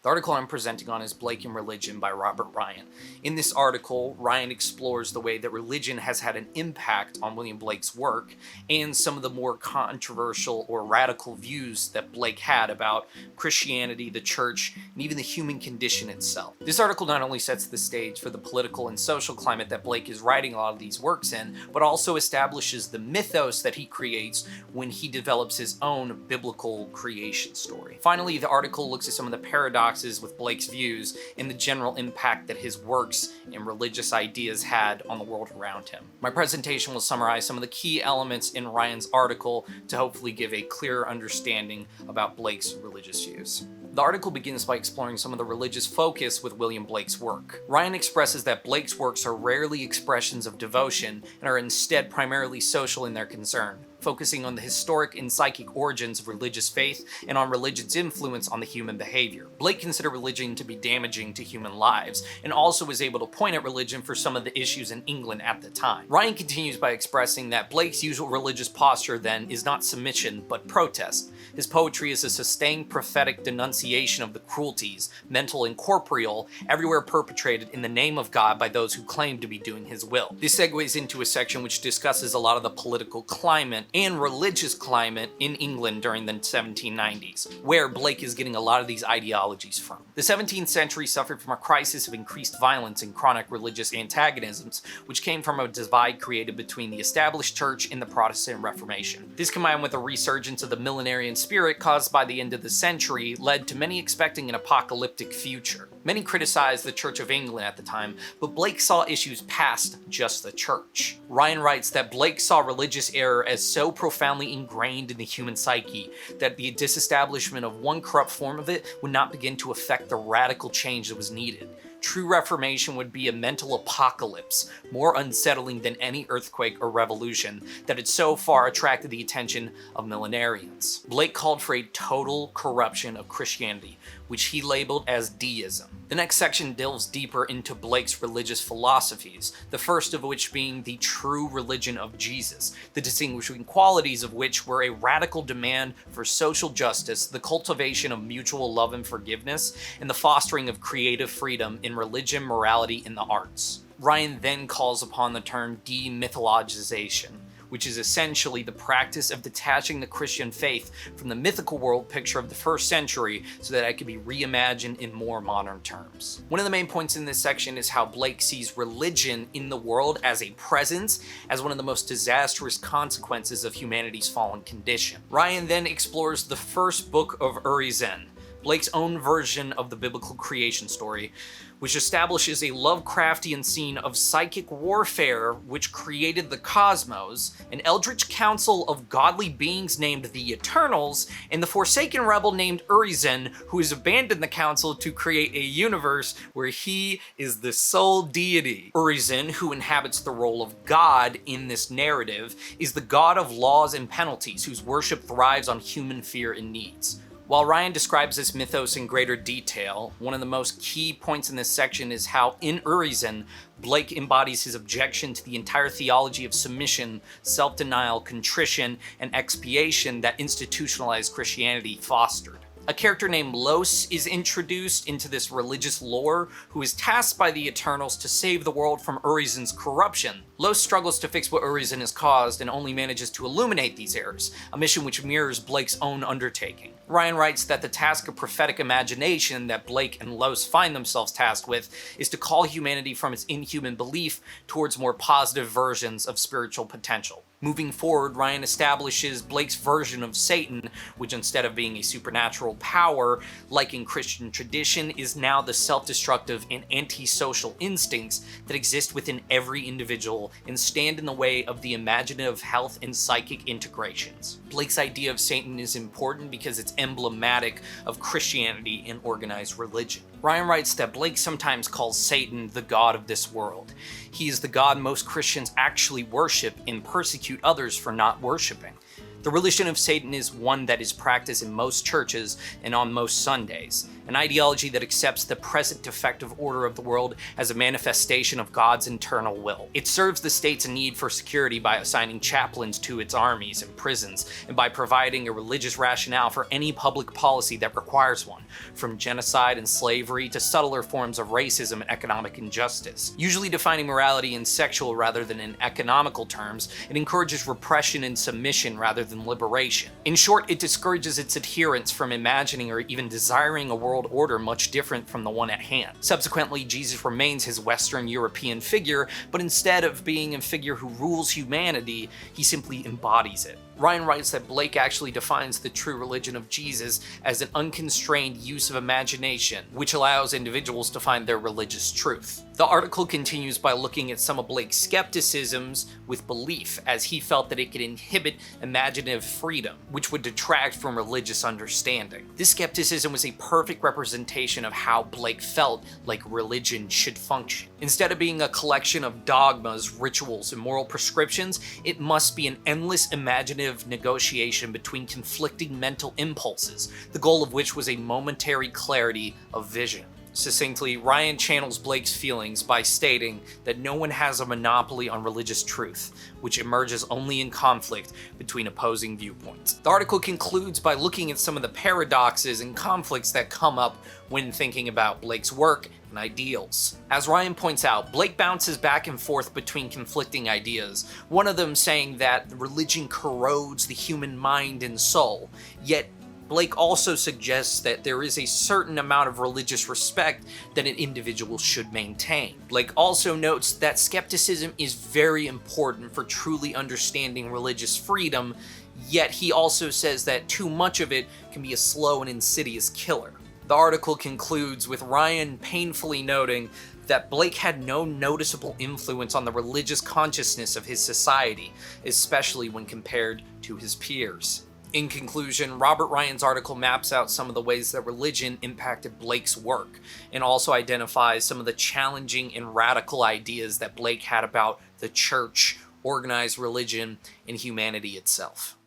The article I'm presenting on is Blake and Religion by Robert Ryan. In this article, Ryan explores the way that religion has had an impact on William Blake's work and some of the more controversial or radical views that Blake had about Christianity, the church, and even the human condition itself. This article not only sets the stage for the political and social climate that Blake is writing a lot of these works in, but also establishes the mythos that he creates when he develops his own biblical creation story. Finally, the article looks at some of the paradoxes with Blake's views and the general impact that his works and religious ideas had on the world around him. My presentation will summarize some of the key elements in Ryan's article to hopefully give a clearer understanding about Blake's religious views. The article begins by exploring some of the religious focus with William Blake's work. Ryan expresses that Blake's works are rarely expressions of devotion and are instead primarily social in their concern, focusing on the historic and psychic origins of religious faith and on religion's influence on the human behavior. Blake considered religion to be damaging to human lives, and also was able to point at religion for some of the issues in England at the time. Ryan continues by expressing that Blake's usual religious posture then is not submission, but protest. His poetry is a sustained prophetic denunciation of the cruelties, mental and corporeal, everywhere perpetrated in the name of God by those who claim to be doing his will. This segues into a section which discusses a lot of the political climate and religious climate in England during the 1790s, where Blake is getting a lot of these ideologies from. The 17th century suffered from a crisis of increased violence and chronic religious antagonisms, which came from a divide created between the established church and the Protestant Reformation. This, combined with a resurgence of the millenarian spirit caused by the end of the century, led to many expecting an apocalyptic future. Many criticized the Church of England at the time, but Blake saw issues past just the church. Ryan writes that Blake saw religious error as so profoundly ingrained in the human psyche that the disestablishment of one corrupt form of it would not begin to affect the radical change that was needed. True reformation would be a mental apocalypse, more unsettling than any earthquake or revolution that had so far attracted the attention of millenarians. Blake called for a total corruption of Christianity, which he labeled as deism. The next section delves deeper into Blake's religious philosophies, the first of which being the true religion of Jesus, the distinguishing qualities of which were a radical demand for social justice, the cultivation of mutual love and forgiveness, and the fostering of creative freedom in religion, morality, and the arts. Ryan then calls upon the term demythologization, which is essentially the practice of detaching the Christian faith from the mythical world picture of the first century so that it could be reimagined in more modern terms. One of the main points in this section is how Blake sees religion in the world as a presence, as one of the most disastrous consequences of humanity's fallen condition. Ryan then explores the first book of Urizen, Blake's own version of the biblical creation story, which establishes a Lovecraftian scene of psychic warfare which created the cosmos, an eldritch council of godly beings named the Eternals, and the Forsaken rebel named Urizen, who has abandoned the council to create a universe where he is the sole deity. Urizen, who inhabits the role of God in this narrative, is the god of laws and penalties, whose worship thrives on human fear and needs. While Ryan describes this mythos in greater detail, one of the most key points in this section is how in Urizen, Blake embodies his objection to the entire theology of submission, self-denial, contrition, and expiation that institutionalized Christianity fostered. A character named Los is introduced into this religious lore, who is tasked by the Eternals to save the world from Urizen's corruption. Los struggles to fix what Urizen has caused and only manages to illuminate these errors, a mission which mirrors Blake's own undertaking. Ryan writes that the task of prophetic imagination that Blake and Los find themselves tasked with is to call humanity from its inhuman belief towards more positive versions of spiritual potential. Moving forward, Ryan establishes Blake's version of Satan, which instead of being a supernatural power, like in Christian tradition, is now the self-destructive and antisocial instincts that exist within every individual and stand in the way of the imaginative health and psychic integrations. Blake's idea of Satan is important because it's emblematic of Christianity and organized religion. Ryan writes that Blake sometimes calls Satan the god of this world. He is the god most Christians actually worship and persecute others for not worshiping. The religion of Satan is one that is practiced in most churches and on most Sundays. an ideology that accepts the present defective order of the world as a manifestation of God's internal will. It serves the state's need for security by assigning chaplains to its armies and prisons, and by providing a religious rationale for any public policy that requires one, from genocide and slavery to subtler forms of racism and economic injustice. Usually defining morality in sexual rather than in economical terms, it encourages repression and submission rather than liberation. In short, it discourages its adherents from imagining or even desiring a world order much different from the one at hand. Subsequently, Jesus remains his Western European figure, but instead of being a figure who rules humanity, he simply embodies it. Ryan writes that Blake actually defines the true religion of Jesus as an unconstrained use of imagination, which allows individuals to find their religious truth. The article continues by looking at some of Blake's skepticisms with belief, as he felt that it could inhibit imaginative freedom, which would detract from religious understanding. This skepticism was a perfect representation of how Blake felt like religion should function. Instead of being a collection of dogmas, rituals, and moral prescriptions, it must be an endless imaginative negotiation between conflicting mental impulses, the goal of which was a momentary clarity of vision. Succinctly, Ryan channels Blake's feelings by stating that no one has a monopoly on religious truth, which emerges only in conflict between opposing viewpoints. The article concludes by looking at some of the paradoxes and conflicts that come up when thinking about Blake's work and ideals. As Ryan points out, Blake bounces back and forth between conflicting ideas, one of them saying that religion corrodes the human mind and soul, yet Blake also suggests that there is a certain amount of religious respect that an individual should maintain. Blake also notes that skepticism is very important for truly understanding religious freedom, yet he also says that too much of it can be a slow and insidious killer. The article concludes with Ryan painfully noting that Blake had no noticeable influence on the religious consciousness of his society, especially when compared to his peers. In conclusion, Robert Ryan's article maps out some of the ways that religion impacted Blake's work, and also identifies some of the challenging and radical ideas that Blake had about the church, organized religion, and humanity itself.